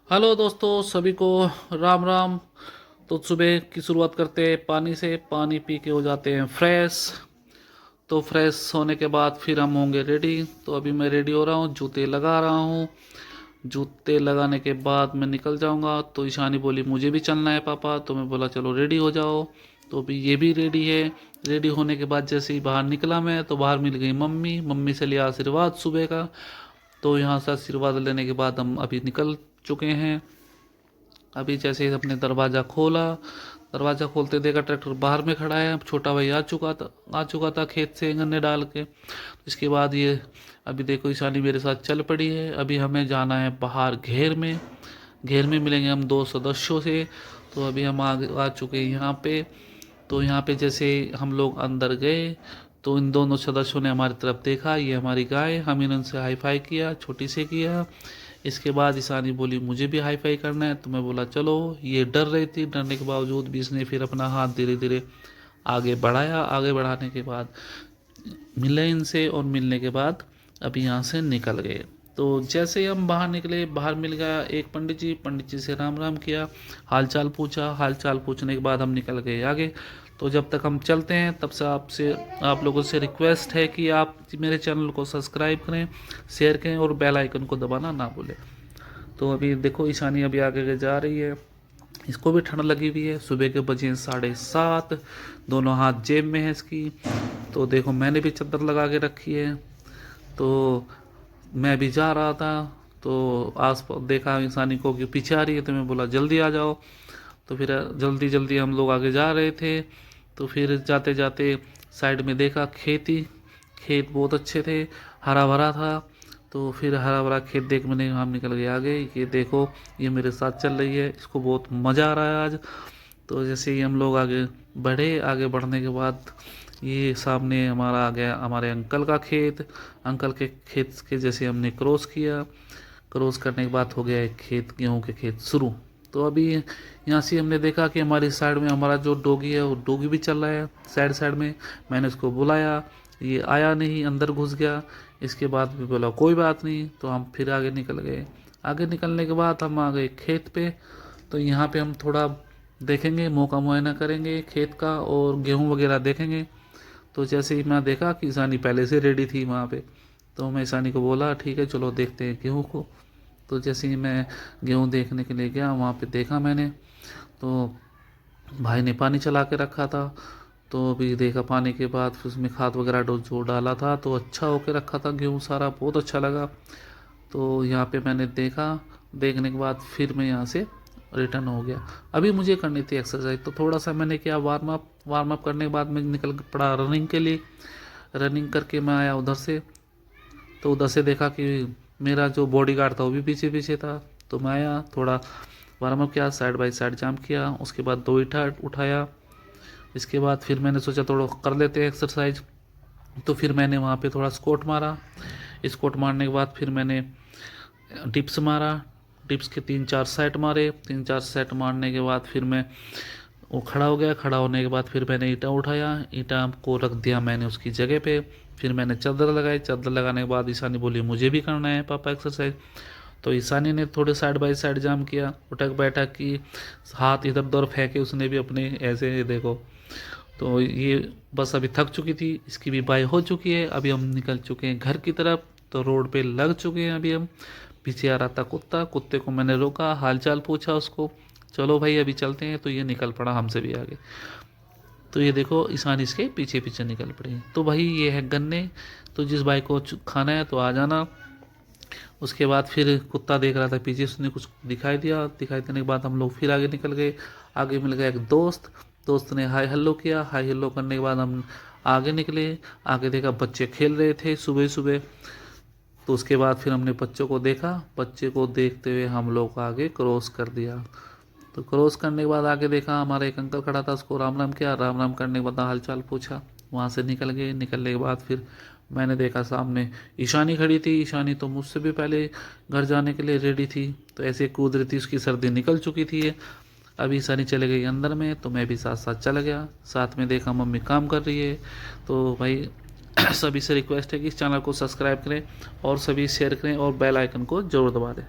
Hello दोस्तों, सभी को राम राम। तो सुबह की शुरुआत करते हैं पानी से। पानी पी के हो जाते हैं फ्रेश। तो फ्रेश होने के बाद फिर हम होंगे रेडी। तो अभी मैं रेडी हो रहा हूँ, जूते लगा रहा हूँ। जूते लगाने के बाद मैं निकल जाऊँगा। तो ईशानी बोली मुझे भी चलना है पापा। तो मैं बोला चलो रेडी हो जाओ। तो अभी ये भी रेडी है। रेडी होने के बाद जैसे ही बाहर निकला मैं, तो बाहर मिल गई मम्मी। मम्मी से लिया आशीर्वाद सुबह का। तो यहाँ से आशीर्वाद लेने के बाद हम अभी निकल चुके हैं। अभी जैसे ही अपने दरवाज़ा खोला, दरवाज़ा खोलते देखा ट्रैक्टर बाहर में खड़ा है। छोटा भाई आ चुका था खेत से गन्ने डाल के। इसके बाद ये अभी देखो ईशानी मेरे साथ चल पड़ी है। अभी हमें जाना है बाहर घेर में। घेर में मिलेंगे हम दो सदस्यों से। तो अभी हम आ चुके हैं यहाँ पे। तो यहाँ पे जैसे हम लोग अंदर गए, तो इन दोनों सदस्यों ने हमारी तरफ देखा। ये हमारी गाय, हमने उनसे हाई फाई किया, छोटी से किया। इसके बाद ईशानी बोली मुझे भी हाई फाई करना है। तो मैं बोला चलो। ये डर रही थी, डरने के बावजूद भी इसने फिर अपना हाथ धीरे धीरे आगे बढ़ाया। आगे बढ़ाने के बाद मिले इनसे, और मिलने के बाद अभी यहाँ से निकल गए। तो जैसे ही हम बाहर निकले, बाहर मिल गया एक पंडित जी। पंडित जी से राम राम किया, हालचाल पूछा। हालचाल पूछने के बाद हम निकल गए आगे। तो जब तक हम चलते हैं तब से आप लोगों से रिक्वेस्ट है कि आप मेरे चैनल को सब्सक्राइब करें, शेयर करें और बेल आइकन को दबाना ना भूलें। तो अभी देखो ईशानी अभी आगे जा रही है। इसको भी ठंड लगी हुई है। सुबह के बजे 7:30। दोनों हाथ जेब में है इसकी। तो देखो मैंने भी चादर लगा के रखी है। तो मैं भी जा रहा था, तो आस देखा ईशानी को कि पीछे आ रही है। तो मैं बोला जल्दी आ जाओ। तो फिर जल्दी जल्दी हम लोग आगे जा रहे थे। तो फिर जाते जाते साइड में देखा खेती। खेत बहुत अच्छे थे, हरा भरा था। तो फिर हरा भरा खेत देख मैंने हम निकल गए आगे। ये देखो ये मेरे साथ चल रही है, इसको बहुत मज़ा आ रहा है आज। तो जैसे ही हम लोग आगे बढ़े, आगे बढ़ने के बाद ये सामने हमारा आ गया हमारे अंकल का खेत। अंकल के खेत के जैसे हमने क्रॉस किया। क्रॉस करने के बाद हो गया एक खेत, गेहूं के खेत शुरू। तो अभी यहाँ से हमने देखा कि हमारी साइड में हमारा जो डॉगी है वो डॉगी भी चल रहा है साइड साइड में। मैंने उसको बुलाया, ये आया नहीं, अंदर घुस गया। इसके बाद भी बोला कोई बात नहीं। तो हम फिर आगे निकल गए। आगे निकलने के बाद हम आ गए खेत पे। तो यहाँ पे हम थोड़ा देखेंगे, मौका मुआयना करेंगे खेत का और गेहूं वगैरह देखेंगे। तो जैसे ही मैं देखा कि ईशानी पहले से रेडी थी वहाँ पे, तो मैं ईशानी को बोला ठीक है चलो देखते हैं गेहूँ को। तो जैसे ही मैं गेहूँ देखने के लिए गया, वहाँ पे देखा मैंने, तो भाई ने पानी चला के रखा था। तो अभी देखा पानी के बाद फिर उसमें खाद वगैरह जो डाला था, तो अच्छा होके रखा था गेहूँ सारा, बहुत अच्छा लगा। तो यहाँ पे मैंने देखा, देखने के बाद फिर मैं यहाँ से रिटर्न हो गया। अभी मुझे करनी थी एक्सरसाइज, तो थोड़ा सा मैंने किया वार्म अप करने के बाद मैं निकल पड़ा रनिंग के लिए। रनिंग करके मैं आया उधर से। तो उधर से देखा कि मेरा जो बॉडीगार्ड था वो भी पीछे पीछे था। तो मैं आया, थोड़ा वार्म अप किया, साइड बाय साइड जंप किया, उसके बाद 2 ईंटा उठाया। इसके बाद फिर मैंने सोचा थोड़ा कर लेते हैं एक्सरसाइज। तो फिर मैंने वहाँ पे थोड़ा स्क्वाट मारा। स्क्वाट मारने के बाद फिर मैंने डिप्स मारा। डिप्स के 3-4 सेट मारे। 3-4 सेट मारने के बाद फिर मैं वो खड़ा हो गया। खड़ा होने के बाद फिर मैंने ईंटा उठाया, ईंटा को रख दिया मैंने उसकी जगह पे। फिर मैंने चादर लगाई। चादर लगाने के बाद ईशानी बोली मुझे भी करना है पापा एक्सरसाइज। तो ईशानी ने थोड़े साइड बाय साइड जाम किया, उठक बैठक की, हाथ इधर उधर फेंके उसने भी अपने, ऐसे देखो। तो ये बस अभी थक चुकी थी, इसकी भी बाई हो चुकी है। अभी हम निकल चुके हैं घर की तरफ। तो रोड पे लग चुके हैं अभी हम। पीछे आ रहा था कुत्ता, कुत्ते को मैंने रोका, हालचाल पूछा उसको, चलो भाई अभी चलते हैं। तो ये निकल पड़ा हमसे भी आगे। तो ये देखो ईशान इसके पीछे पीछे निकल पड़े। तो भाई ये है गन्ने। तो जिस भाई को खाना है तो आ जाना। उसके बाद फिर कुत्ता देख रहा था पीछे, उसने कुछ दिखाई दिया। दिखाई देने के बाद हम लोग फिर आगे निकल गए। आगे मिल गया एक दोस्त। दोस्त ने हाय हेलो किया। हाय हेलो करने के बाद हम आगे निकले। आगे देखा बच्चे खेल रहे थे सुबह सुबह। तो उसके बाद फिर हमने बच्चों को देखा। बच्चे को देखते हुए हम लोग आगे क्रॉस कर दिया। तो क्रॉस करने के बाद आगे देखा हमारा एक अंकल खड़ा था, उसको राम राम किया। राम राम करने के बाद हालचाल पूछा, वहाँ से निकल गए। निकलने के बाद फिर मैंने देखा सामने ईशानी खड़ी थी। ईशानी तो मुझसे भी पहले घर जाने के लिए रेडी थी। तो ऐसे कूद रही थी, उसकी सर्दी निकल चुकी थी। अभी ईशानी चले गई अंदर में, तो मैं भी साथ साथ चला गया। साथ में देखा मम्मी काम कर रही है। तो भाई सभी से रिक्वेस्ट है कि इस चैनल को सब्सक्राइब करें और सभी शेयर करें और बेल आइकन को जरूर दबा दें।